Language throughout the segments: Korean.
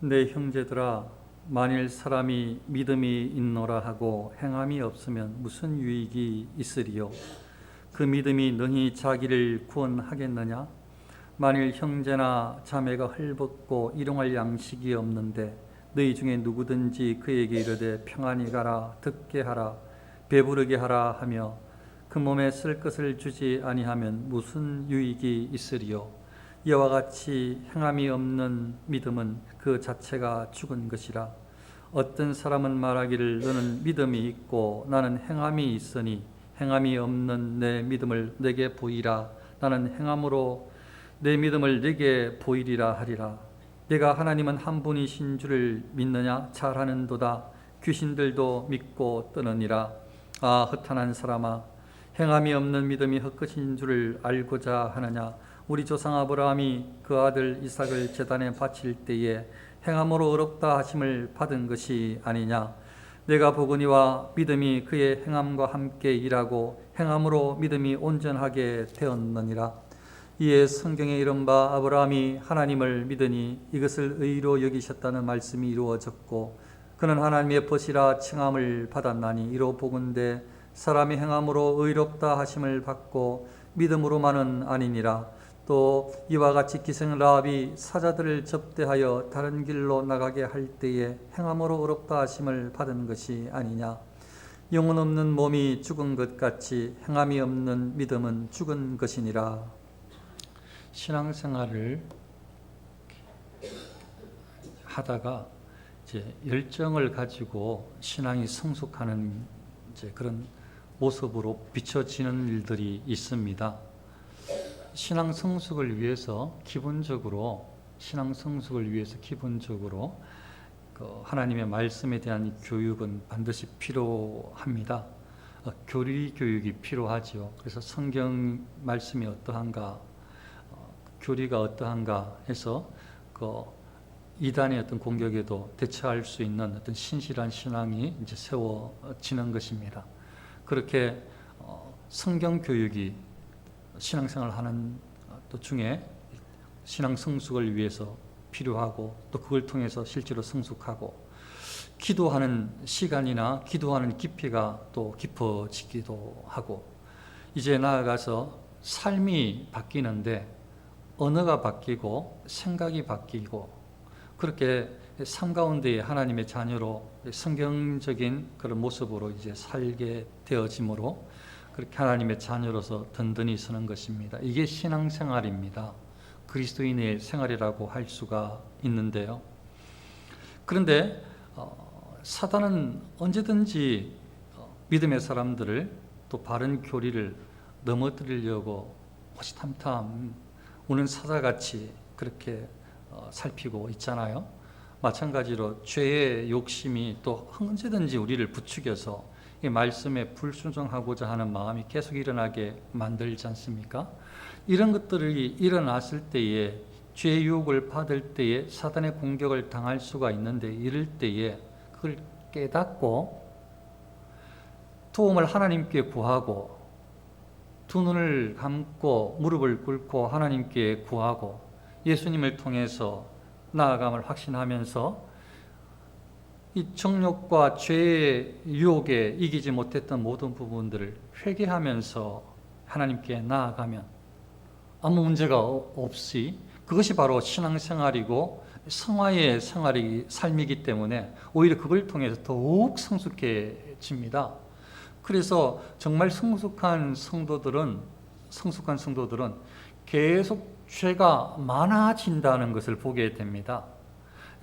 내 형제들아, 만일 사람이 믿음이 있노라 하고 행함이 없으면 무슨 유익이 있으리요? 그 믿음이 능히 자기를 구원하겠느냐? 만일 형제나 자매가 헐벗고 일용할 양식이 없는데 너희 중에 누구든지 그에게 이르되 평안히 가라, 듣게 하라, 배부르게 하라 하며 그 몸에 쓸 것을 주지 아니하면 무슨 유익이 있으리요? 이와 같이 행함이 없는 믿음은 그 자체가 죽은 것이라. 어떤 사람은 말하기를 너는 믿음이 있고 나는 행함이 있으니 행함이 없는 내 믿음을 내게 보이라. 나는 행함으로 내 믿음을 내게 보이리라 하리라. 내가 하나님은 한 분이신 줄을 믿느냐? 잘하는도다. 귀신들도 믿고 떠느니라. 아, 허탄한 사람아, 행함이 없는 믿음이 헛것인 줄을 알고자 하느냐? 우리 조상 아브라함이 그 아들 이삭을 제단에 바칠 때에 행함으로 의롭다 하심을 받은 것이 아니냐? 내가 보거니와 믿음이 그의 행함과 함께 일하고 행함으로 믿음이 온전하게 되었느니라. 이에 성경에 이른 바 아브라함이 하나님을 믿으니 이것을 의로 여기셨다는 말씀이 이루어졌고 그는 하나님의 벗이라 칭함을 받았나니 이로 보건대 사람이 행함으로 의롭다 하심을 받고 믿음으로만은 아니니라. 또 이와 같이 기생 라합이 사자들을 접대하여 다른 길로 나가게 할 때에 행함으로 의롭다 하심을 받은 것이 아니냐. 영혼 없는 몸이 죽은 것 같이 행함이 없는 믿음은 죽은 것이니라. 신앙생활을 하다가 이제 열정을 가지고 신앙이 성숙하는 이제 그런 모습으로 비춰지는 일들이 있습니다. 신앙 성숙을 위해서 기본적으로 하나님의 말씀에 대한 교육은 반드시 필요합니다. 교리 교육이 필요하죠. 그래서 성경 말씀이 어떠한가, 교리가 어떠한가 해서 그 이단의 어떤 공격에도 대처할 수 있는 어떤 신실한 신앙이 이제 세워지는 것입니다. 그렇게 성경 교육이 신앙생활 하는 도중에 신앙 성숙을 위해서 필요하고 또 그걸 통해서 실제로 성숙하고 기도하는 시간이나 기도하는 깊이가 또 깊어지기도 하고 이제 나아가서 삶이 바뀌는데 언어가 바뀌고 생각이 바뀌고 그렇게 삶 가운데 하나님의 자녀로 성경적인 그런 모습으로 이제 살게 되어지므로 그렇게 하나님의 자녀로서 든든히 서는 것입니다. 이게 신앙생활입니다. 그리스도인의 생활이라고 할 수가 있는데요. 그런데 사단은 언제든지 믿음의 사람들을 또 바른 교리를 넘어뜨리려고 호시탐탐 우는 사자같이 그렇게 살피고 있잖아요. 마찬가지로 죄의 욕심이 또 언제든지 우리를 부추겨서 이 말씀에 불순종하고자 하는 마음이 계속 일어나게 만들지 않습니까? 이런 것들이 일어났을 때에 죄의 유혹을 받을 때에 사단의 공격을 당할 수가 있는데 이럴 때에 그걸 깨닫고 도움을 하나님께 구하고 두 눈을 감고 무릎을 꿇고 하나님께 구하고 예수님을 통해서 나아감을 확신하면서 이 정욕과 죄의 유혹에 이기지 못했던 모든 부분들을 회개하면서 하나님께 나아가면 아무 문제가 없이 그것이 바로 신앙생활이고 성화의 삶이기 때문에 오히려 그걸 통해서 더욱 성숙해집니다. 그래서 정말 성숙한 성도들은 계속 죄가 많아진다는 것을 보게 됩니다.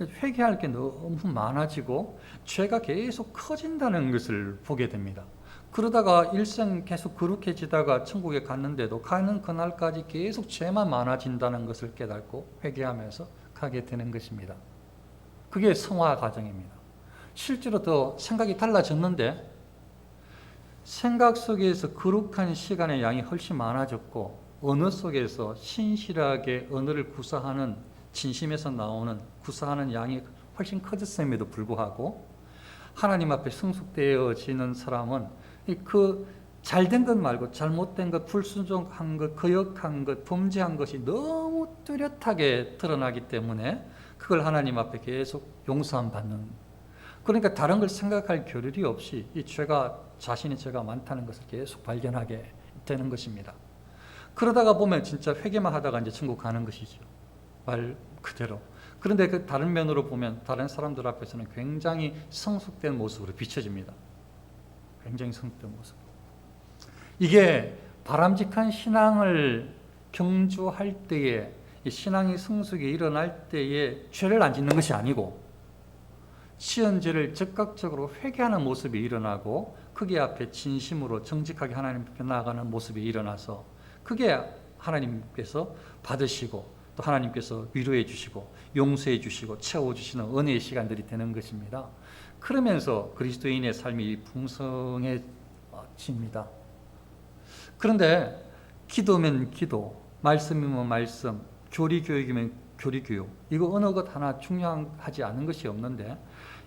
회개할 게 너무 많아지고 죄가 계속 커진다는 것을 보게 됩니다. 그러다가 일생 계속 거룩해지다가 천국에 갔는데도 가는 그날까지 계속 죄만 많아진다는 것을 깨닫고 회개하면서 가게 되는 것입니다. 그게 성화 과정입니다. 실제로 더 생각이 달라졌는데 생각 속에서 거룩한 시간의 양이 훨씬 많아졌고 언어 속에서 신실하게 언어를 구사하는 진심에서 나오는 구사하는 양이 훨씬 커졌음에도 불구하고 하나님 앞에 성숙되어지는 사람은 그 잘된 것 말고 잘못된 것, 불순종한 것, 거역한 것, 범죄한 것이 너무 뚜렷하게 드러나기 때문에 그걸 하나님 앞에 계속 용서함 받는. 그러니까 다른 걸 생각할 겨를이 없이 이 죄가, 자신의 죄가 많다는 것을 계속 발견하게 되는 것입니다. 그러다가 보면 진짜 회개만 하다가 이제 천국 가는 것이죠. 말 그대로. 그런데 그 다른 면으로 보면 다른 사람들 앞에서는 굉장히 성숙된 모습으로 비춰집니다. 굉장히 성숙된 모습. 이게 바람직한 신앙을 경주할 때에, 이 신앙의 성숙이 일어날 때에 죄를 안 짓는 것이 아니고 지은 죄를 즉각적으로 회개하는 모습이 일어나고 그게 앞에 진심으로 정직하게 하나님 앞에 나아가는 모습이 일어나서 그게 하나님께서 받으시고 또 하나님께서 위로해 주시고 용서해 주시고 채워주시는 은혜의 시간들이 되는 것입니다. 그러면서 그리스도인의 삶이 풍성해집니다. 그런데 기도면 기도, 말씀이면 말씀, 교리교육이면 교리교육, 이거 어느 것 하나 중요하지 않은 것이 없는데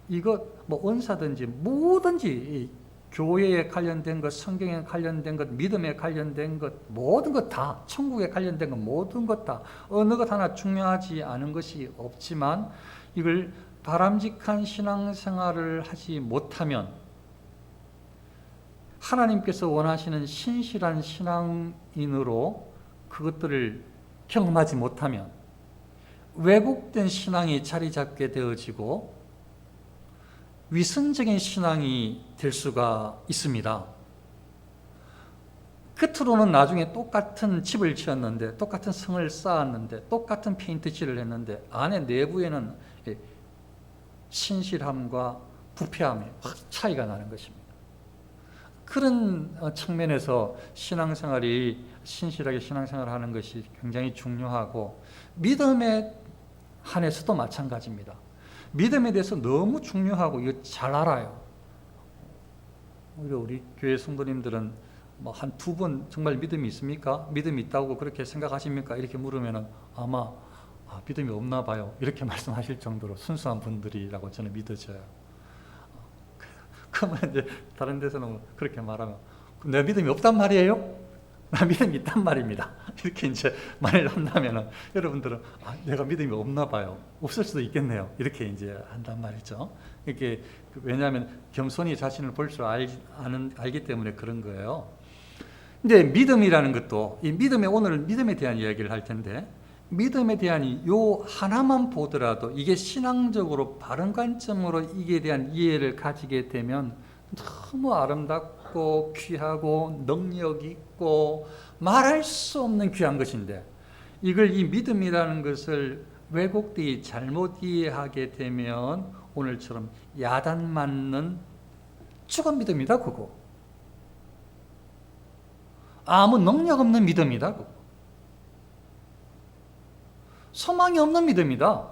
이거 뭐 은사든지 뭐든지 교회에 관련된 것, 성경에 관련된 것, 믿음에 관련된 것, 모든 것 다, 천국에 관련된 것 모든 것 다 어느 것 하나 중요하지 않은 것이 없지만 이걸 바람직한 신앙생활을 하지 못하면 하나님께서 원하시는 신실한 신앙인으로 그것들을 경험하지 못하면 왜곡된 신앙이 자리 잡게 되어지고 위선적인 신앙이 될 수가 있습니다. 겉으로는 나중에 똑같은 집을 지었는데 똑같은 성을 쌓았는데 똑같은 페인트칠을 했는데 안에 내부에는 신실함과 부패함이 확 차이가 나는 것입니다. 그런 측면에서 신앙생활이 신실하게 신앙생활을 하는 것이 굉장히 중요하고 믿음에 한해서도 마찬가지입니다. 믿음에 대해서 너무 중요하고 이거 잘 알아요. 우리 교회 성도님들은 뭐 한 두 번 정말 믿음이 있습니까? 믿음이 있다고 그렇게 생각하십니까? 이렇게 물으면 아마 믿음이 없나 봐요. 이렇게 말씀하실 정도로 순수한 분들이라고 저는 믿어져요. 그러면 이제 다른 데서는 그렇게 말하면 내 믿음이 없단 말이에요? 나 믿음이 있단 말입니다. 이렇게 이제 말을 한다면 여러분들은 내가 믿음이 없나 봐요. 없을 수도 있겠네요. 이렇게 이제 한단 말이죠. 이게 왜냐하면 겸손히 자신을 볼 줄 알기 때문에 그런 거예요. 근데 믿음이라는 것도 이 믿음에 오늘 믿음에 대한 이야기를 할 텐데 믿음에 대한 요 하나만 보더라도 이게 신앙적으로 바른 관점으로 이게 대한 이해를 가지게 되면 너무 아름답고 귀하고 능력 있고 말할 수 없는 귀한 것인데 이걸 이 믿음이라는 것을 왜곡되이 잘못 이해하게 되면 오늘처럼 야단 맞는 죽은 믿음이다 그거. 아무 능력 없는 믿음이다 그거. 소망이 없는 믿음이다.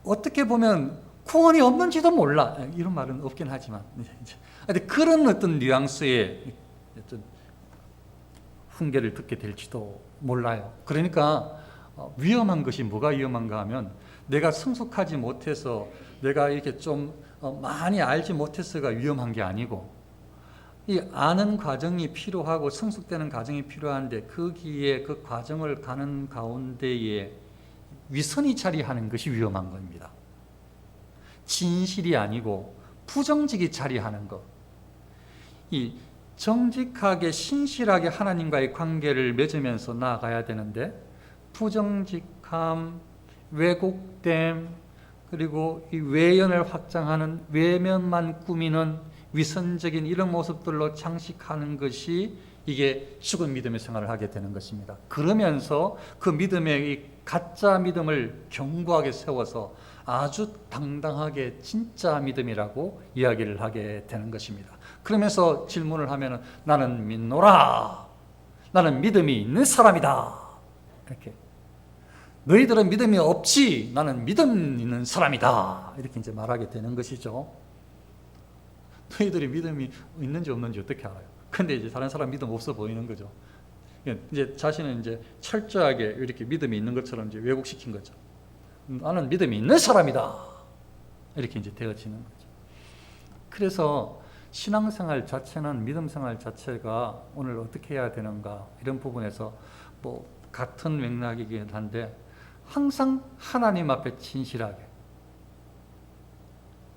어떻게 보면 구원이 없는지도 몰라. 이런 말은 없긴 하지만. 근데 그런 어떤 뉘앙스의 어떤 훈계를 듣게 될지도 몰라요. 그러니까 위험한 것이 뭐가 위험한가 하면 내가 성숙하지 못해서 내가 이렇게 좀 많이 알지 못해서가 위험한 게 아니고 이 아는 과정이 필요하고 성숙되는 과정이 필요한데 거기에 그 과정을 가는 가운데에 위선이 자리하는 것이 위험한 겁니다. 진실이 아니고 부정직이 자리하는 것. 이 정직하게 신실하게 하나님과의 관계를 맺으면서 나아가야 되는데 부정직함, 왜곡됨, 그리고 이 외연을 확장하는 외면만 꾸미는 위선적인 이런 모습들로 장식하는 것이 이게 죽은 믿음의 생활을 하게 되는 것입니다. 그러면서 그 믿음의 이 가짜 믿음을 견고하게 세워서 아주 당당하게 진짜 믿음이라고 이야기를 하게 되는 것입니다. 그러면서 질문을 하면 나는 믿노라. 나는 믿음이 있는 사람이다. 이렇게. 너희들은 믿음이 없지. 나는 믿음 있는 사람이다. 이렇게 이제 말하게 되는 것이죠. 너희들이 믿음이 있는지 없는지 어떻게 알아요? 근데 이제 다른 사람 믿음 없어 보이는 거죠. 이제 자신은 이제 철저하게 이렇게 믿음이 있는 것처럼 이제 왜곡시킨 거죠. 나는 믿음이 있는 사람이다. 이렇게 이제 되어지는 거죠. 그래서 신앙생활 자체는 믿음생활 자체가 오늘 어떻게 해야 되는가 이런 부분에서 뭐 같은 맥락이긴 한데 항상 하나님 앞에 진실하게,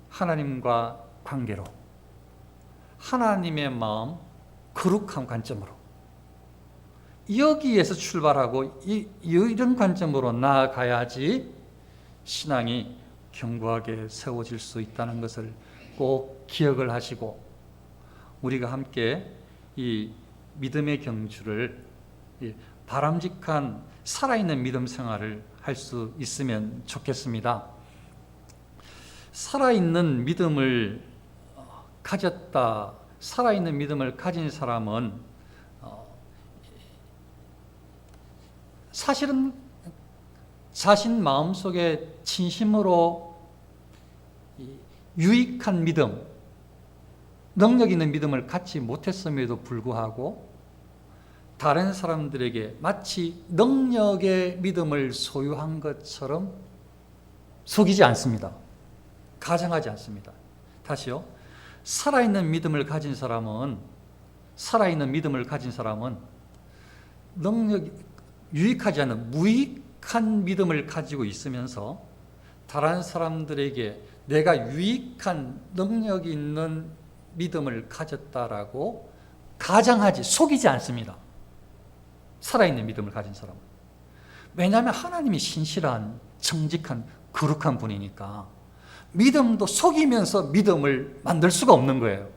하나님과 관계로, 하나님의 마음, 거룩한 관점으로, 여기에서 출발하고 이런 관점으로 나아가야지 신앙이 견고하게 세워질 수 있다는 것을 꼭 기억을 하시고, 우리가 함께 이 믿음의 경주를, 바람직한 살아있는 믿음 생활을 할 수 있으면 좋겠습니다. 살아있는 믿음을 가졌다, 살아있는 믿음을 가진 사람은 사실은 자신 마음속에 진심으로 유익한 믿음, 능력 있는 믿음을 갖지 못했음에도 불구하고 다른 사람들에게 마치 능력의 믿음을 소유한 것처럼 속이지 않습니다. 가정하지 않습니다. 다시요. 살아있는 믿음을 가진 사람은 능력이 유익하지 않은 무익한 믿음을 가지고 있으면서 다른 사람들에게 내가 유익한 능력이 있는 믿음을 가졌다라고 가정하지, 속이지 않습니다. 살아있는 믿음을 가진 사람은. 왜냐하면 하나님이 신실한, 정직한, 거룩한 분이니까 믿음도 속이면서 믿음을 만들 수가 없는 거예요.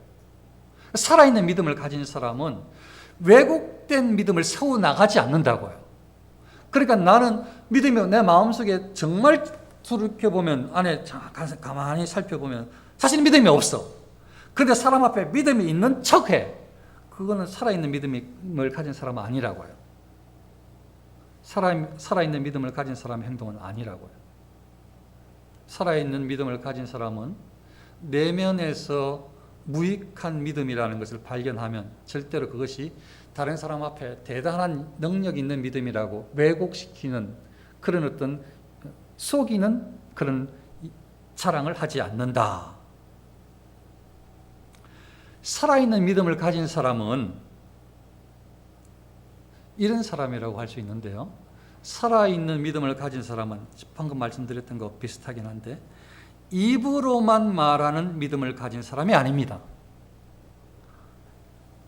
살아있는 믿음을 가진 사람은 왜곡된 믿음을 세워나가지 않는다고요. 그러니까 나는 믿음이 내 마음속에 정말 돌이켜보면, 안에 가만히 살펴보면 사실 믿음이 없어. 그런데 사람 앞에 믿음이 있는 척해. 그거는 살아있는 믿음을 가진 사람은 아니라고요. 살아있는 믿음을 가진 사람의 행동은 아니라고요. 살아있는 믿음을 가진 사람은 내면에서 무익한 믿음이라는 것을 발견하면 절대로 그것이 다른 사람 앞에 대단한 능력 있는 믿음이라고 왜곡시키는 그런 어떤 속이는 그런 자랑을 하지 않는다. 살아있는 믿음을 가진 사람은 이런 사람이라고 할 수 있는데요. 살아있는 믿음을 가진 사람은 방금 말씀드렸던 것 비슷하긴 한데 입으로만 말하는 믿음을 가진 사람이 아닙니다.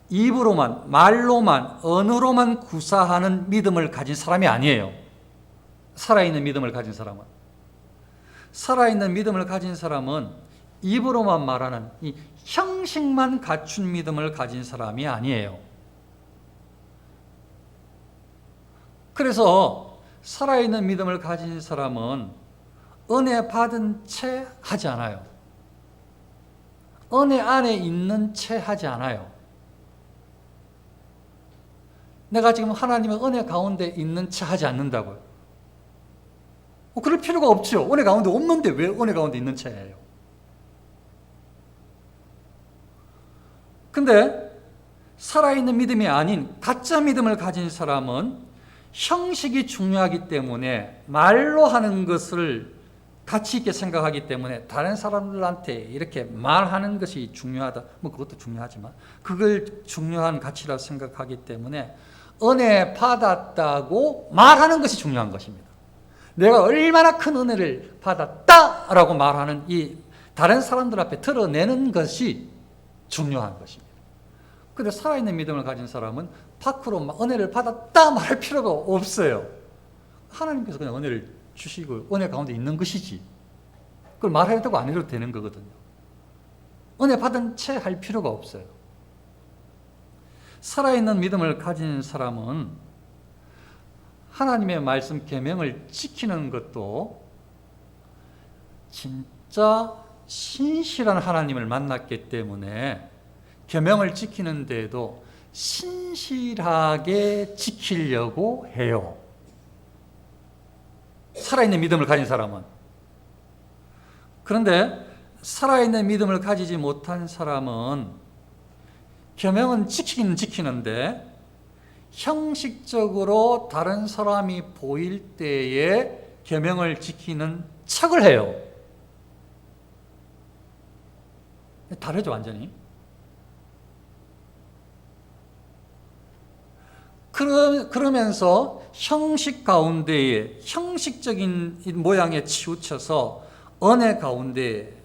입으로만, 말로만, 언어로만 구사하는 믿음을 가진 사람이 아니에요. 살아있는 믿음을 가진 사람은. 살아있는 믿음을 가진 사람은 입으로만 말하는 이 형식만 갖춘 믿음을 가진 사람이 아니에요. 그래서 살아있는 믿음을 가진 사람은 은혜 받은 채 하지 않아요. 은혜 안에 있는 채 하지 않아요. 내가 지금 하나님의 은혜 가운데 있는 채 하지 않는다고요. 그럴 필요가 없죠. 은혜 가운데 없는데 왜 은혜 가운데 있는 채예요? 근데 살아있는 믿음이 아닌 가짜 믿음을 가진 사람은 형식이 중요하기 때문에 말로 하는 것을 가치 있게 생각하기 때문에 다른 사람들한테 이렇게 말하는 것이 중요하다. 그것도 중요하지만 그걸 중요한 가치라고 생각하기 때문에 은혜 받았다고 말하는 것이 중요한 것입니다. 내가 얼마나 큰 은혜를 받았다라고 말하는 이 다른 사람들 앞에 드러내는 것이 중요한 것입니다. 그런데 살아있는 믿음을 가진 사람은 밖으로 은혜를 받았다 말할 필요가 없어요. 하나님께서 그냥 은혜를 주시고 은혜 가운데 있는 것이지. 그걸 말해도 되고 안 해도 되는 거거든요. 은혜 받은 채 할 필요가 없어요. 살아있는 믿음을 가진 사람은 하나님의 말씀 계명을 지키는 것도 진짜 신실한 하나님을 만났기 때문에 계명을 지키는 데에도 신실하게 지키려고 해요. 살아있는 믿음을 가진 사람은. 그런데 살아있는 믿음을 가지지 못한 사람은 계명은 지키긴 지키는데 형식적으로 다른 사람이 보일 때에 계명을 지키는 척을 해요. 다르죠, 완전히. 그러면서 형식 가운데에 형식적인 모양에 치우쳐서 은혜 가운데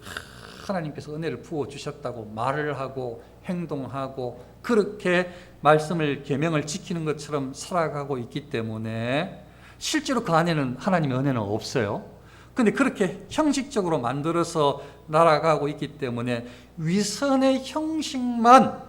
하나님께서 은혜를 부어주셨다고 말을 하고 행동하고 그렇게 말씀을 계명을 지키는 것처럼 살아가고 있기 때문에 실제로 그 안에는 하나님의 은혜는 없어요. 근데 그렇게 형식적으로 만들어서 날아가고 있기 때문에 위선의 형식만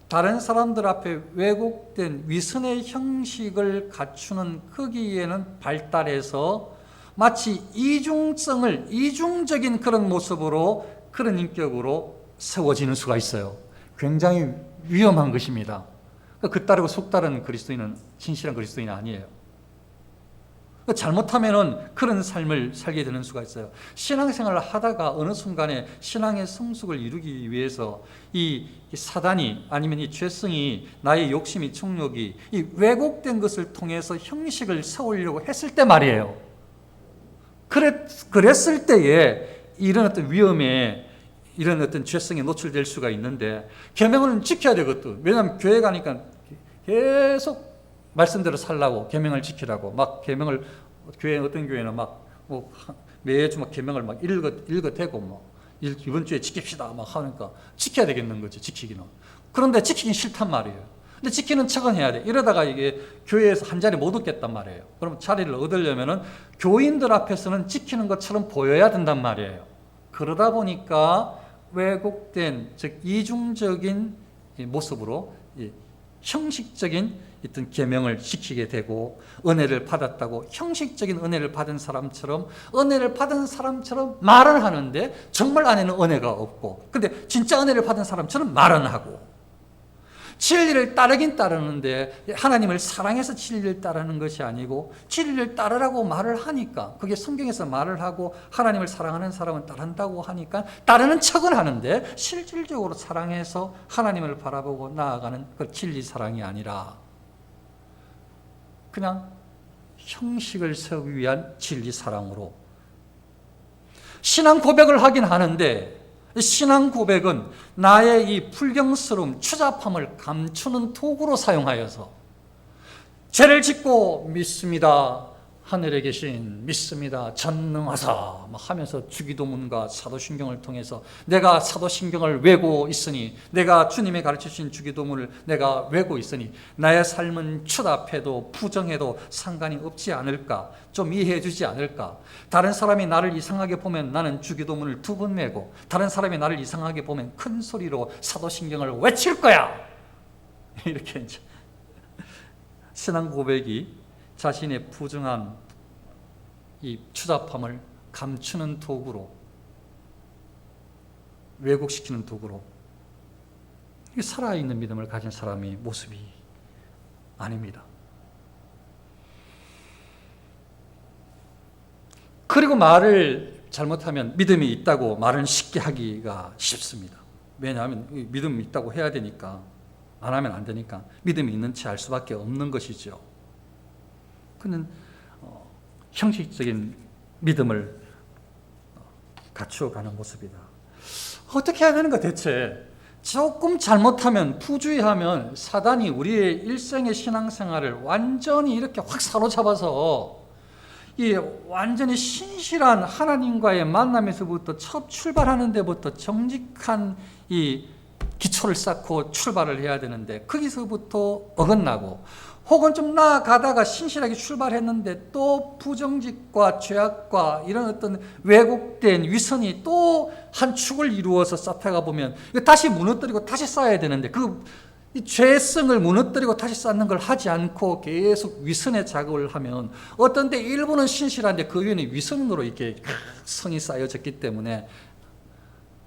다른 사람들 앞에 왜곡된 위선의 형식을 갖추는 거기에는 발달해서 마치 이중적인 그런 모습으로 그런 인격으로 세워지는 수가 있어요. 굉장히 위험한 것입니다. 그 따르고 속다른 그리스도인은 진실한 그리스도인이 아니에요. 잘못하면은 그런 삶을 살게 되는 수가 있어요. 신앙생활을 하다가 어느 순간에 신앙의 성숙을 이루기 위해서 이 사단이 아니면 이 죄성이 나의 욕심이 정욕이 이 왜곡된 것을 통해서 형식을 세우려고 했을 때 말이에요. 그랬을 때에 이런 어떤 위험에 이런 어떤 죄성에 노출될 수가 있는데 계명은 지켜야 되거든. 왜냐하면 교회 가니까 계속 말씀대로 살라고 계명을 지키라고 막 계명을 교회 어떤 교회는 막 뭐 매주 막 계명을 막 읽어대고 뭐 이번 주에 지킵시다 막 하니까 지켜야 되겠는 거지 지키기는. 그런데 지키긴 싫단 말이에요. 근데 지키는 척은 해야 돼. 이러다가 이게 교회에서 한 자리 못 얻겠단 말이에요. 그럼 자리를 얻으려면은 교인들 앞에서는 지키는 것처럼 보여야 된단 말이에요. 그러다 보니까 왜곡된 즉 이중적인 모습으로 형식적인 어떤 계명을 지키게 되고 은혜를 받았다고 형식적인 은혜를 받은 사람처럼 말은 하는데 정말 안에는 은혜가 없고 근데 진짜 은혜를 받은 사람처럼 말은 하고 진리를 따르긴 따르는데 하나님을 사랑해서 진리를 따르는 것이 아니고 진리를 따르라고 말을 하니까 그게 성경에서 말을 하고 하나님을 사랑하는 사람은 따른다고 하니까 따르는 척은 하는데 실질적으로 사랑해서 하나님을 바라보고 나아가는 그 진리 사랑이 아니라 그냥 형식을 세우기 위한 진리 사랑으로 신앙 고백을 하긴 하는데 신앙 고백은 나의 이 불경스러움, 추잡함을 감추는 도구로 사용하여서 죄를 짓고 믿습니다. 하늘에 계신 믿습니다. 전능하사 막 하면서 주기도문과 사도신경을 통해서 내가 사도신경을 외고 있으니 내가 주님의 가르치신 주기도문을 내가 외고 있으니 나의 삶은 추잡해도 부정해도 상관이 없지 않을까? 좀 이해해 주지 않을까? 다른 사람이 나를 이상하게 보면 나는 주기도문을 2번 외고 다른 사람이 나를 이상하게 보면 큰 소리로 사도신경을 외칠 거야. 이렇게 이제 신앙 고백이 자신의 부정함, 이 추잡함을 감추는 도구로 왜곡시키는 도구로 살아있는 믿음을 가진 사람의 모습이 아닙니다. 그리고 말을 잘못하면 믿음이 있다고 말은 쉽게 하기가 쉽습니다. 왜냐하면 믿음이 있다고 해야 되니까 안 하면 안 되니까 믿음이 있는지 알 수밖에 없는 것이죠. 그는 형식적인 믿음을 갖추어가는 모습이다. 어떻게 해야 되는가 대체? 조금 잘못하면 푸주의하면 사단이 우리의 일생의 신앙생활을 완전히 이렇게 확 사로잡아서 이 완전히 신실한 하나님과의 만남에서부터 첫 출발하는 데부터 정직한 이 기초를 쌓고 출발을 해야 되는데 거기서부터 어긋나고 혹은 좀 나아가다가 신실하게 출발했는데 또 부정직과 죄악과 이런 어떤 왜곡된 위선이 또 한 축을 이루어서 쌓다가 보면 다시 무너뜨리고 다시 쌓아야 되는데 이 죄성을 무너뜨리고 다시 쌓는 걸 하지 않고 계속 위선의 작업을 하면 어떤 때 일부는 신실한데 그 위에는 위선으로 이렇게 성이 쌓여졌기 때문에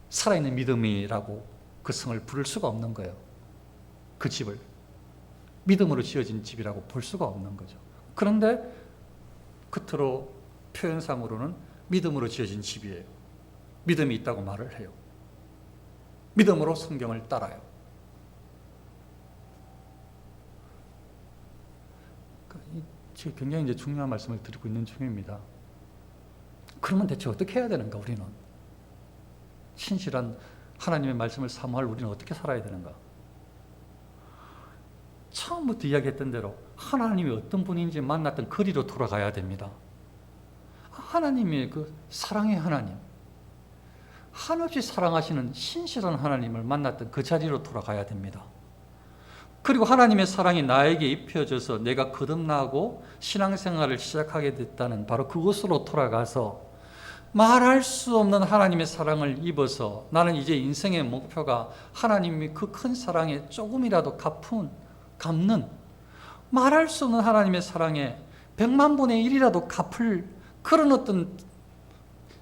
살아있는 믿음이라고 그 성을 부를 수가 없는 거예요. 그 집을. 믿음으로 지어진 집이라고 볼 수가 없는 거죠. 그런데 겉으로 표현상으로는 믿음으로 지어진 집이에요. 믿음이 있다고 말을 해요. 믿음으로 성경을 따라요. 지금 굉장히 이제 중요한 말씀을 드리고 있는 중입니다. 그러면 대체 어떻게 해야 되는가, 우리는? 신실한 하나님의 말씀을 사모할 우리는 어떻게 살아야 되는가? 처음부터 이야기했던 대로 하나님이 어떤 분인지 만났던 거리로 돌아가야 됩니다. 하나님의 그 사랑의 하나님, 한없이 사랑하시는 신실한 하나님을 만났던 그 자리로 돌아가야 됩니다. 그리고 하나님의 사랑이 나에게 입혀져서 내가 거듭나고 신앙생활을 시작하게 됐다는 바로 그곳으로 돌아가서 말할 수 없는 하나님의 사랑을 입어서 나는 이제 인생의 목표가 하나님이 그 큰 사랑에 조금이라도 갚는, 말할 수 없는 하나님의 사랑에 100만 분의 1이라도 갚을 그런 어떤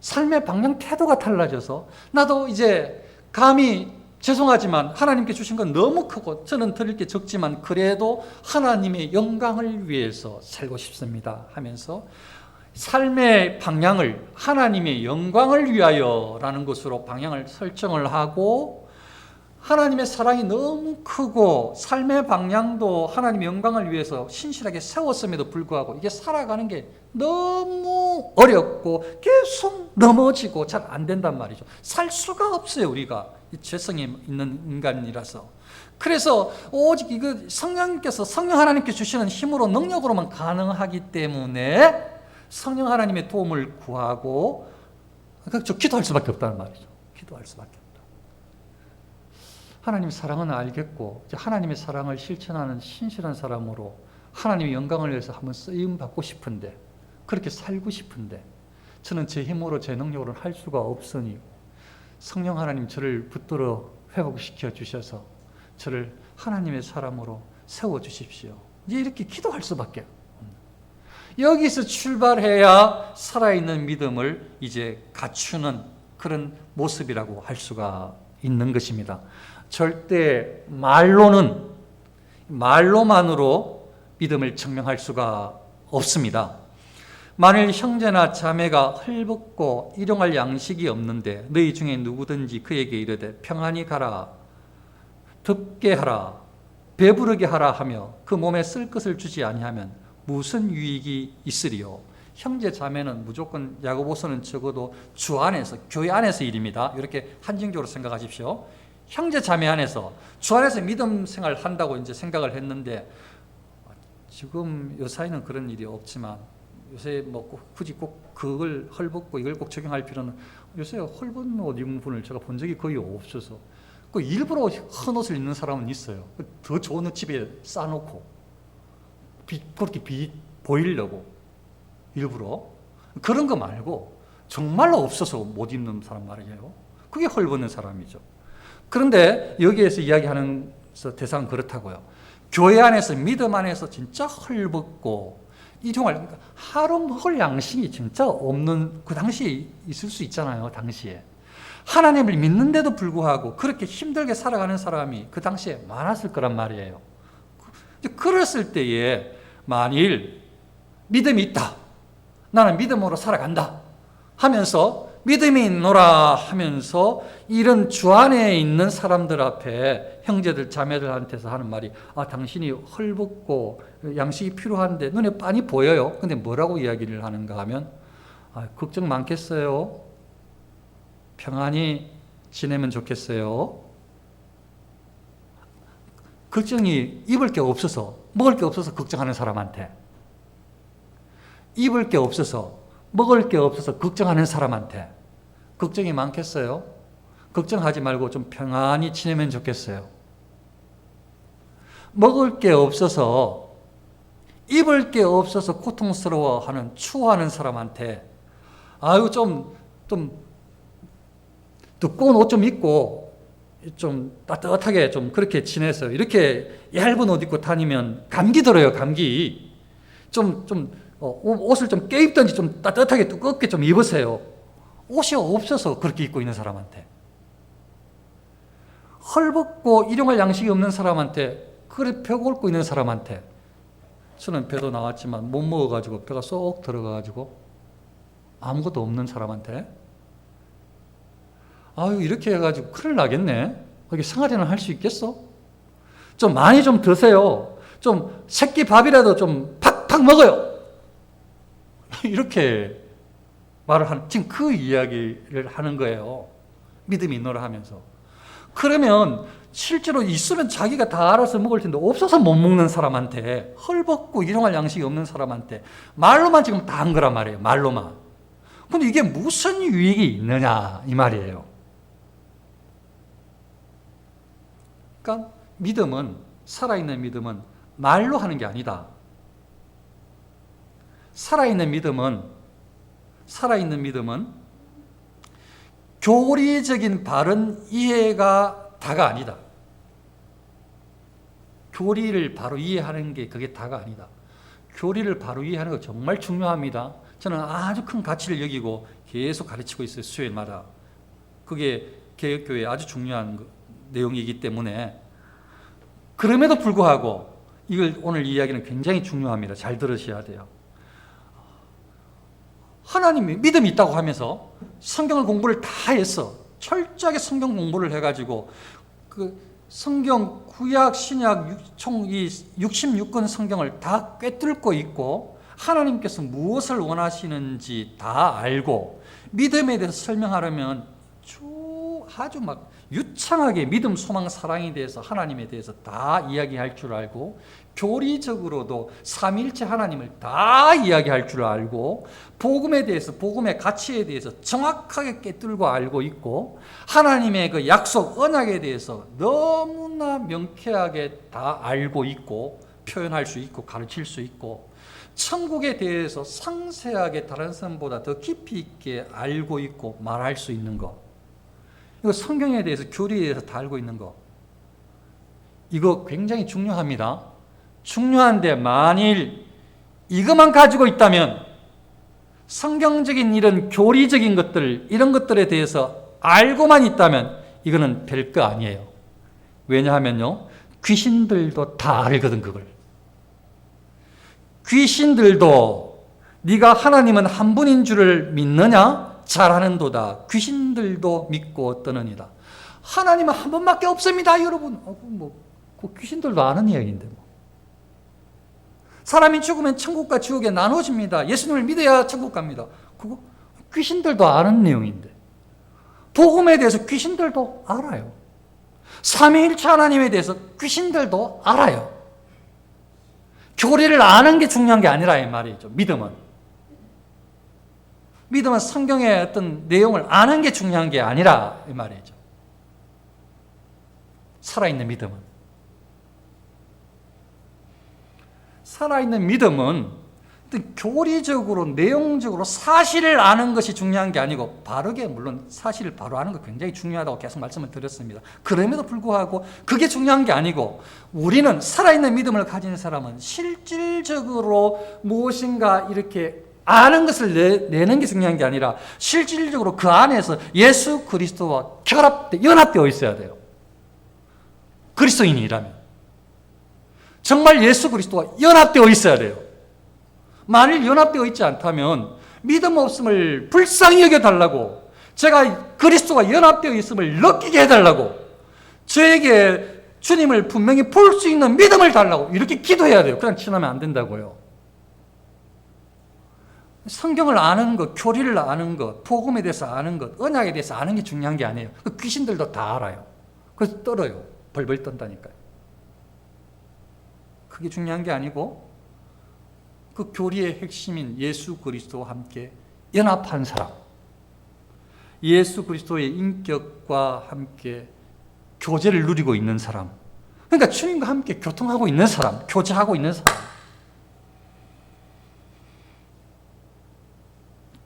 삶의 방향 태도가 달라져서 나도 이제 감히 죄송하지만 하나님께 주신 건 너무 크고 저는 드릴 게 적지만 그래도 하나님의 영광을 위해서 살고 싶습니다 하면서 삶의 방향을 하나님의 영광을 위하여라는 것으로 방향을 설정을 하고, 하나님의 사랑이 너무 크고 삶의 방향도 하나님의 영광을 위해서 신실하게 세웠음에도 불구하고 이게 살아가는 게 너무 어렵고 계속 넘어지고 잘 안 된단 말이죠. 살 수가 없어요. 우리가 죄성이 있는 인간이라서. 그래서 오직 이거 성령 하나님께서 주시는 힘으로 능력으로만 가능하기 때문에 성령 하나님의 도움을 구하고 기도할 수밖에 없다는 말이죠. 기도할 수밖에 없다. 하나님의 사랑은 알겠고 하나님의 사랑을 실천하는 신실한 사람으로 하나님의 영광을 위해서 한번 쓰임 받고 싶은데, 그렇게 살고 싶은데 저는 제 힘으로 제 능력으로는 할 수가 없으니 성령 하나님 저를 붙들어 회복시켜 주셔서 저를 하나님의 사람으로 세워주십시오. 이제 이렇게 기도할 수밖에 없어요. 여기서 출발해야 살아있는 믿음을 이제 갖추는 그런 모습이라고 할 수가 있는 것입니다. 절대 말로만으로 믿음을 증명할 수가 없습니다. 만일 형제나 자매가 헐벗고 일용할 양식이 없는데 너희 중에 누구든지 그에게 이르되 평안히 가라, 덥게 하라, 배부르게 하라 하며 그 몸에 쓸 것을 주지 아니하면 무슨 유익이 있으리요. 형제 자매는 무조건 야고보서는 적어도 주 안에서, 교회 안에서 일입니다. 이렇게 한정적으로 생각하십시오. 형제 자매 안에서, 주 안에서 믿음 생활을 한다고 이제 생각을 했는데, 지금 요사이는 그런 일이 없지만 요새 뭐 굳이 꼭 그걸 헐벗고 이걸 꼭 적용할 필요는, 요새 헐벗은 옷 입은 분을 제가 본 적이 거의 없어서, 그 일부러 헌 옷을 입는 사람은 있어요. 더 좋은 옷 집에 싸놓고 그렇게 보이려고 일부러. 그런 거 말고 정말로 없어서 못 입는 사람 말이에요. 그게 헐벗는 사람이죠. 그런데 여기에서 이야기하는 대상은 그렇다고요. 교회 안에서, 믿음 안에서 진짜 헐벗고 일용할, 그러니까 하루 먹을 양식이 진짜 없는 그 당시에 있을 수 있잖아요. 당시에 하나님을 믿는데도 불구하고 그렇게 힘들게 살아가는 사람이 그 당시에 많았을 거란 말이에요. 그랬을 때에 만일 믿음이 있다, 나는 믿음으로 살아간다 하면서 믿음이 있노라 하면서 이런 주 안에 있는 사람들 앞에, 형제들 자매들한테서 하는 말이, 당신이 헐벗고 양식이 필요한데 눈에 빤히 보여요. 근데 뭐라고 이야기를 하는가 하면, 걱정 많겠어요. 평안히 지내면 좋겠어요. 걱정이, 입을 게 없어서, 먹을 게 없어서 걱정하는 사람한테, 입을 게 없어서 먹을 게 없어서 걱정하는 사람한테 걱정이 많겠어요? 걱정하지 말고 좀 평안히 지내면 좋겠어요. 먹을 게 없어서, 입을 게 없어서 고통스러워하는, 추워하는 사람한테 좀 두꺼운 옷 좀 입고 좀 따뜻하게 좀 그렇게 지내서, 이렇게 얇은 옷 입고 다니면 감기 들어요. 감기. 옷을 좀 껴입든지 좀 따뜻하게 두껍게 좀 입으세요. 옷이 없어서 그렇게 입고 있는 사람한테, 헐벗고 일용할 양식이 없는 사람한테, 그래 배 곪고 있는 사람한테, 저는 배도 나왔지만 못 먹어가지고 배가 쏙 들어가가지고 아무것도 없는 사람한테, 이렇게 해가지고 큰일 나겠네. 이게 생활이나 할 수 있겠어? 좀 많이 좀 드세요. 좀 새끼 밥이라도 좀 팍팍 먹어요. 이렇게 말을 하는, 지금 그 이야기를 하는 거예요. 믿음이 있노라 하면서. 그러면 실제로 있으면 자기가 다 알아서 먹을 텐데 없어서 못 먹는 사람한테, 헐벗고 일용할 양식이 없는 사람한테 말로만 지금 다 한 거란 말이에요. 말로만. 근데 이게 무슨 유익이 있느냐 이 말이에요. 그러니까 믿음은, 살아있는 믿음은 말로 하는 게 아니다. 살아있는 믿음은 교리적인 바른 이해가 다가 아니다. 교리를 바로 이해하는 게 그게 다가 아니다. 교리를 바로 이해하는 거 정말 중요합니다. 저는 아주 큰 가치를 여기고 계속 가르치고 있어요. 수요일마다. 그게 개혁교회의 아주 중요한 내용이기 때문에, 그럼에도 불구하고 이걸 오늘 이야기는 굉장히 중요합니다. 잘 들으셔야 돼요. 하나님이 믿음이 있다고 하면서 성경을 공부를 다 했어. 철저하게 성경 공부를 해가지고 그 성경 구약 신약 총 이 66권 성경을 다 꿰뚫고 있고 하나님께서 무엇을 원하시는지 다 알고 믿음에 대해서 설명하려면 아주 막 유창하게 믿음, 소망, 사랑에 대해서, 하나님에 대해서 다 이야기할 줄 알고, 교리적으로도 삼위일체 하나님을 다 이야기할 줄 알고, 복음에 대해서, 복음의 가치에 대해서 정확하게 꿰뚫고 알고 있고, 하나님의 그 약속, 언약에 대해서 너무나 명쾌하게 다 알고 있고, 표현할 수 있고, 가르칠 수 있고, 천국에 대해서 상세하게 다른 사람보다 더 깊이 있게 알고 있고 말할 수 있는 것, 이거 성경에 대해서, 교리에 대해서 다 알고 있는 거, 이거 굉장히 중요합니다. 중요한데 만일 이것만 가지고 있다면, 성경적인 이런 교리적인 것들, 이런 것들에 대해서 알고만 있다면 이거는 별거 아니에요. 왜냐하면요, 귀신들도 다 알거든. 그걸 귀신들도 네가 하나님은 한 분인 줄을 믿느냐? 잘하는도다. 귀신들도 믿고 떠느니라. 하나님은 한 분밖에 없습니다, 여러분. 그 귀신들도 아는 이야기인데 뭐. 사람이 죽으면 천국과 지옥에 나눠집니다. 예수님을 믿어야 천국 갑니다. 그거 귀신들도 아는 내용인데, 복음에 대해서 귀신들도 알아요. 삼위일체 하나님에 대해서 귀신들도 알아요. 교리를 아는 게 중요한 게 아니라 이 말이죠. 믿음은 성경의 어떤 내용을 아는 게 중요한 게 아니라 이 말이죠. 살아있는 믿음은 어떤 교리적으로, 내용적으로 사실을 아는 것이 중요한 게 아니고, 바르게, 물론 사실을 바로 아는 거 굉장히 중요하다고 계속 말씀을 드렸습니다. 그럼에도 불구하고 그게 중요한 게 아니고, 우리는 살아있는 믿음을 가진 사람은 실질적으로 무엇인가 이렇게 아는 것을 내는 게 중요한 게 아니라, 실질적으로 그 안에서 예수 그리스도와 연합되어 있어야 돼요. 그리스도인이라면 정말 예수 그리스도와 연합되어 있어야 돼요. 만일 연합되어 있지 않다면 믿음 없음을 불쌍히 여겨달라고, 제가 그리스도와 연합되어 있음을 느끼게 해달라고, 저에게 주님을 분명히 볼 수 있는 믿음을 달라고 이렇게 기도해야 돼요. 그냥 지나면 안 된다고요. 성경을 아는 것, 교리를 아는 것, 복음에 대해서 아는 것, 언약에 대해서 아는 게 중요한 게 아니에요. 귀신들도 다 알아요. 그래서 떨어요. 벌벌 떤다니까요. 그게 중요한 게 아니고, 그 교리의 핵심인 예수 그리스도와 함께 연합한 사람, 예수 그리스도의 인격과 함께 교제를 누리고 있는 사람, 그러니까 주님과 함께 교통하고 있는 사람, 교제하고 있는 사람,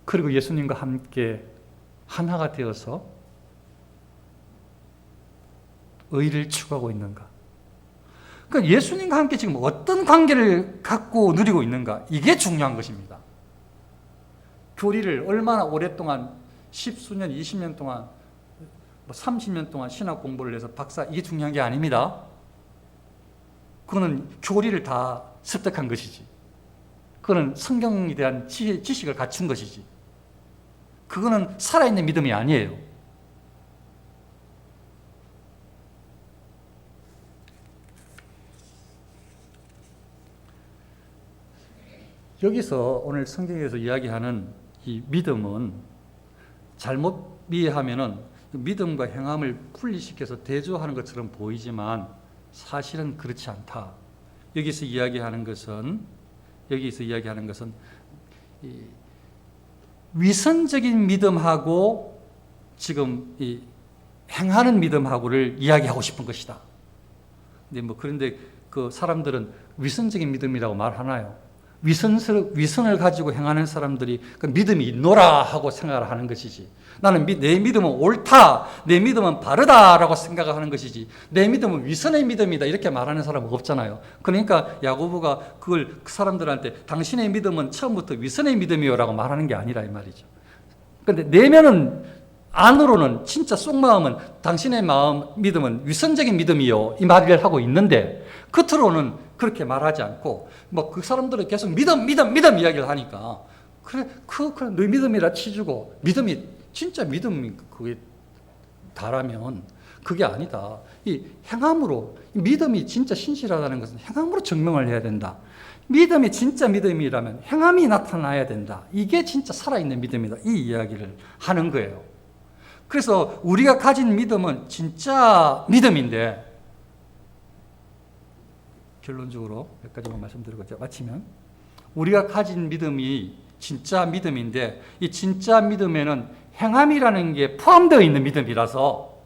그리고 예수님과 함께 하나가 되어서 의를 추구하고 있는가. 그러니까 예수님과 함께 지금 어떤 관계를 갖고 누리고 있는가, 이게 중요한 것입니다. 교리를 얼마나 오랫동안, 10수년, 20년 동안, 30년 동안 신학 공부를 해서 박사, 이게 중요한 게 아닙니다. 그거는 교리를 다 습득한 것이지. 그거는 성경에 대한 지식을 갖춘 것이지. 그거는 살아있는 믿음이 아니에요. 여기서 오늘 성경에서 이야기하는 이 믿음은 잘못 이해하면은 믿음과 행함을 분리시켜서 대조하는 것처럼 보이지만 사실은 그렇지 않다. 여기서 이야기하는 것은 이 위선적인 믿음하고 지금 이 행하는 믿음하고를 이야기하고 싶은 것이다. 근데 그런데 그 사람들은 위선적인 믿음이라고 말하나요? 위선을 가지고 행하는 사람들이 그 믿음이 있노라 하고 생각을 하는 것이지. 나는 내 믿음은 옳다, 내 믿음은 바르다라고 생각을 하는 것이지. 내 믿음은 위선의 믿음이다 이렇게 말하는 사람은 없잖아요. 그러니까 야고보가 그걸 그 사람들한테 당신의 믿음은 처음부터 위선의 믿음이요라고 말하는 게 아니라 이 말이죠. 그런데 내면은 안으로는 진짜 속마음은 당신의 믿음은 위선적인 믿음이요 이 말을 하고 있는데 겉으로는 그렇게 말하지 않고 그 사람들은 계속 믿음 이야기를 하니까 그래 너 믿음이라 치주고 믿음이 진짜 믿음이 그게 다라면 그게 아니다. 이 행함으로 믿음이 진짜 신실하다는 것은 행함으로 증명을 해야 된다. 믿음이 진짜 믿음이라면 행함이 나타나야 된다. 이게 진짜 살아있는 믿음이다. 이 이야기를 하는 거예요. 그래서 우리가 가진 믿음은 진짜 믿음인데 결론적으로 몇 가지만 말씀드리고 마치면 우리가 가진 믿음이 진짜 믿음인데 이 진짜 믿음에는 행함이라는 게 포함되어 있는 믿음이라서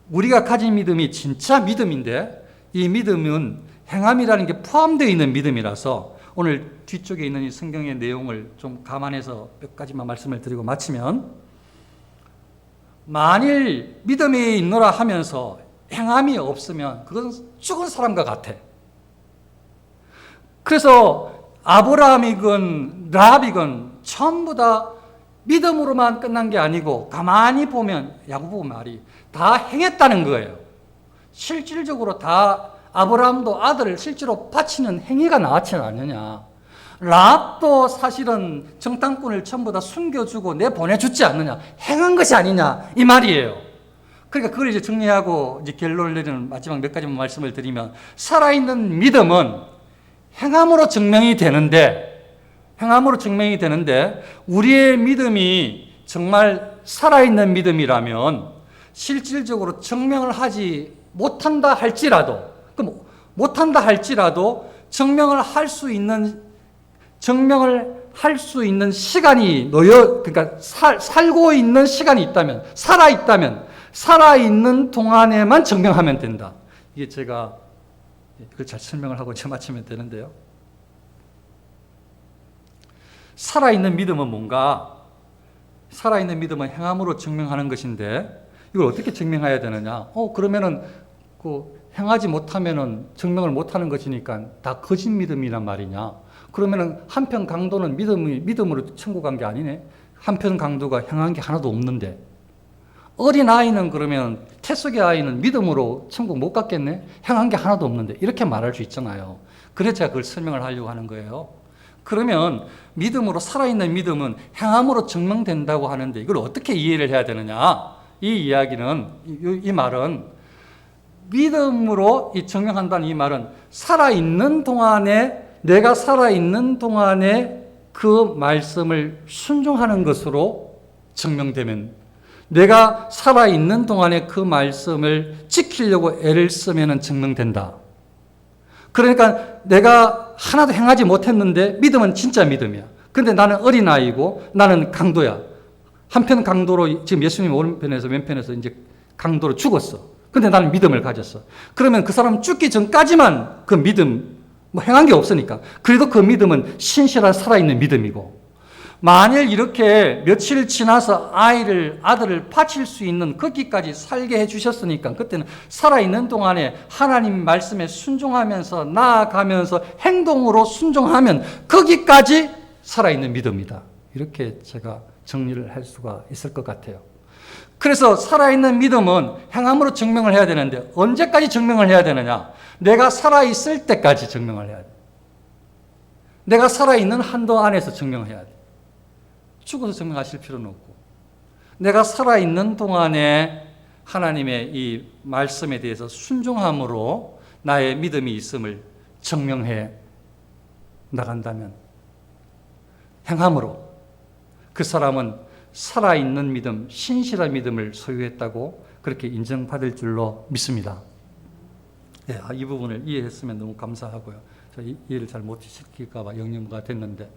우리가 가진 믿음이 진짜 믿음인데 이 믿음은 행함이라는 게 포함되어 있는 믿음이라서 오늘 뒤쪽에 있는 이 성경의 내용을 좀 감안해서 몇 가지만 말씀을 드리고 마치면 만일 믿음이 있노라 하면서 행함이 없으면 그건 죽은 사람과 같아. 그래서 아브라함이건 라합이건 전부 다 믿음으로만 끝난 게 아니고 가만히 보면 야고보 말이 다 행했다는 거예요. 실질적으로 다 아브라함도 아들을 실제로 바치는 행위가 나왔지 않느냐. 라합도 사실은 정탐꾼을 전부 다 숨겨주고 내보내주지 않느냐. 행한 것이 아니냐 이 말이에요. 그러니까 그걸 이제 정리하고 이제 결론을 내리는 마지막 몇 가지만 말씀을 드리면 살아있는 믿음은 행함으로 증명이 되는데 우리의 믿음이 정말 살아있는 믿음이라면 실질적으로 증명을 하지 못한다 할지라도 증명을 할 수 있는 시간이 그러니까 살고 있는 시간이 있다면 살아있는 동안에만 증명하면 된다. 이게 제가 그걸 잘 설명을 하고 이제 마치면 되는데요. 살아있는 믿음은 뭔가? 살아있는 믿음은 행함으로 증명하는 것인데 이걸 어떻게 증명해야 되느냐? 그러면은 행하지 못하면은 증명을 못하는 것이니까 다 거짓 믿음이란 말이냐? 그러면은 한편 강도는 믿음으로 천국 간 게 아니네. 한편 강도가 행한 게 하나도 없는데 어린 아이는 그러면 태속의 아이는 믿음으로 천국 못 갔겠네. 행한 게 하나도 없는데 이렇게 말할 수 있잖아요. 그래서 제가 그걸 설명을 하려고 하는 거예요. 그러면 믿음으로 살아있는 믿음은 행함으로 증명된다고 하는데 이걸 어떻게 이해를 해야 되느냐? 이 말은 믿음으로 증명한다는 이 말은 내가 살아있는 동안에 그 말씀을 순종하는 것으로 증명되면 내가 살아있는 동안에 그 말씀을 지키려고 애를 쓰면 증명된다. 그러니까 내가 하나도 행하지 못했는데 믿음은 진짜 믿음이야. 그런데 나는 어린아이고 나는 강도야. 한편 강도로 지금 예수님 오른편에서 왼편에서 이제 강도로 죽었어. 근데 나는 믿음을 가졌어. 그러면 그 사람 죽기 전까지만 그 믿음, 행한 게 없으니까. 그래도 그 믿음은 신실한 살아있는 믿음이고. 만일 이렇게 며칠 지나서 아들을 바칠 수 있는 거기까지 살게 해주셨으니까 그때는 살아있는 동안에 하나님 말씀에 순종하면서 나아가면서 행동으로 순종하면 거기까지 살아있는 믿음이다. 이렇게 제가 정리를 할 수가 있을 것 같아요. 그래서 살아있는 믿음은 행함으로 증명을 해야 되는데 언제까지 증명을 해야 되느냐? 내가 살아있을 때까지 증명을 해야 돼. 내가 살아있는 한도 안에서 증명을 해야 돼. 죽어서 증명하실 필요는 없고 내가 살아있는 동안에 하나님의 이 말씀에 대해서 순종함으로 나의 믿음이 있음을 증명해 나간다면 행함으로 그 사람은 살아있는 믿음, 신실한 믿음을 소유했다고 그렇게 인정받을 줄로 믿습니다. 네, 이 부분을 이해했으면 너무 감사하고요. 저 이해를 잘 못시킬까 봐 영념가 됐는데,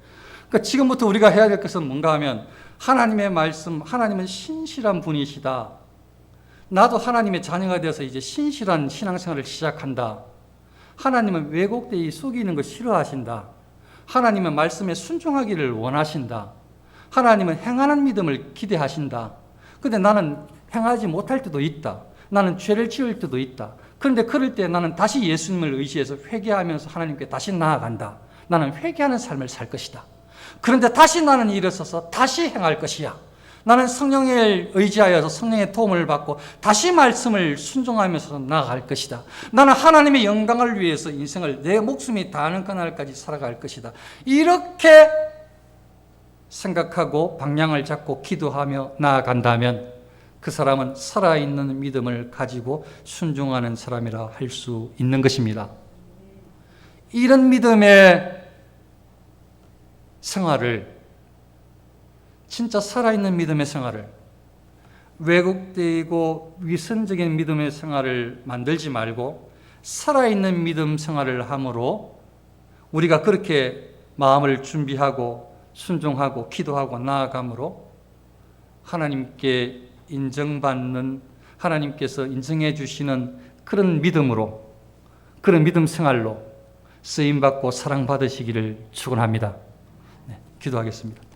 그러니까 지금부터 우리가 해야 될 것은 뭔가 하면 하나님의 말씀, 하나님은 신실한 분이시다. 나도 하나님의 자녀가 되어서 이제 신실한 신앙생활을 시작한다. 하나님은 왜곡되이 속이는 거 싫어하신다. 하나님은 말씀에 순종하기를 원하신다. 하나님은 행하는 믿음을 기대하신다. 근데 나는 행하지 못할 때도 있다. 나는 죄를 지을 때도 있다. 그런데 그럴 때 나는 다시 예수님을 의지해서 회개하면서 하나님께 다시 나아간다. 나는 회개하는 삶을 살 것이다. 그런데 다시 나는 일어서서 다시 행할 것이야. 나는 성령을 의지하여서 성령의 도움을 받고 다시 말씀을 순종하면서 나아갈 것이다. 나는 하나님의 영광을 위해서 인생을 내 목숨이 다하는 그날까지 살아갈 것이다. 이렇게 생각하고 방향을 잡고 기도하며 나아간다면 그 사람은 살아있는 믿음을 가지고 순종하는 사람이라 할 수 있는 것입니다. 이런 믿음의 생활을, 진짜 살아있는 믿음의 생활을, 왜곡되고 위선적인 믿음의 생활을 만들지 말고 살아있는 믿음 생활을 함으로 우리가 그렇게 마음을 준비하고 순종하고 기도하고 나아감으로 하나님께 인정받는, 하나님께서 인정해 주시는 그런 믿음으로, 그런 믿음 생활로 쓰임받고 사랑받으시기를 축원합니다. 네, 기도하겠습니다.